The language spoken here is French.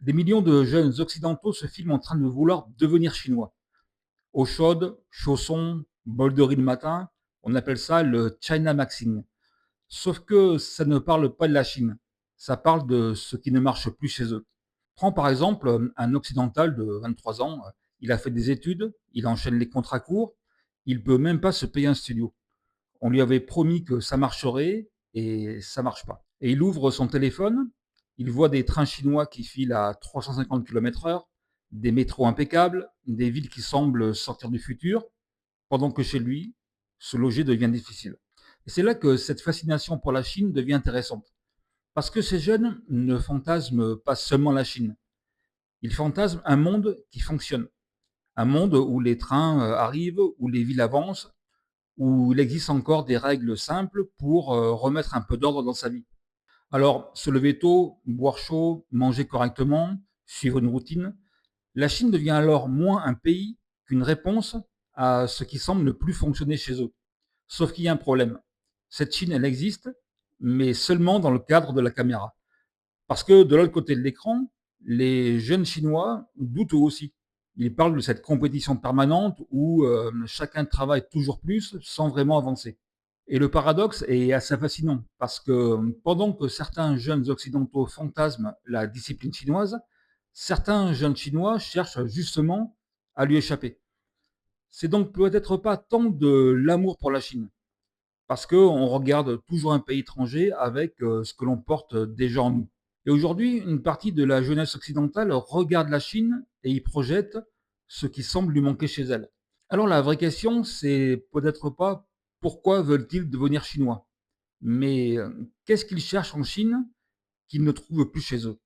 Des millions de jeunes occidentaux se filment en train de vouloir devenir chinois. Eau chaude, chaussons, bol de riz le matin, on appelle ça le China Maxing. Sauf que ça ne parle pas de la Chine, ça parle de ce qui ne marche plus chez eux. Prends par exemple un occidental de 23 ans, il a fait des études, il enchaîne les contrats courts, il peut même pas se payer un studio. On lui avait promis que ça marcherait et ça marche pas. Et il ouvre son téléphone, il voit des trains chinois qui filent à 350 km/h, des métros impeccables, des villes qui semblent sortir du futur, pendant que chez lui, se loger devient difficile. Et c'est là que cette fascination pour la Chine devient intéressante. Parce que ces jeunes ne fantasment pas seulement la Chine, ils fantasment un monde qui fonctionne. Un monde où les trains arrivent, où les villes avancent, où il existe encore des règles simples pour remettre un peu d'ordre dans sa vie. Alors, se lever tôt, boire chaud, manger correctement, suivre une routine, la Chine devient alors moins un pays qu'une réponse à ce qui semble ne plus fonctionner chez eux. Sauf qu'il y a un problème. Cette Chine, elle existe, mais seulement dans le cadre de la caméra. Parce que de l'autre côté de l'écran, les jeunes Chinois doutent eux aussi. Ils parlent de cette compétition permanente où chacun travaille toujours plus sans vraiment avancer. Et le paradoxe est assez fascinant parce que pendant que certains jeunes occidentaux fantasment la discipline chinoise, certains jeunes Chinois cherchent justement à lui échapper. C'est donc peut-être pas tant de l'amour pour la Chine, parce qu'on regarde toujours un pays étranger avec ce que l'on porte déjà en nous. Et aujourd'hui, une partie de la jeunesse occidentale regarde la Chine et y projette ce qui semble lui manquer chez elle. Alors la vraie question, c'est peut-être pas pourquoi veulent-ils devenir chinois, mais qu'est-ce qu'ils cherchent en Chine qu'ils ne trouvent plus chez eux.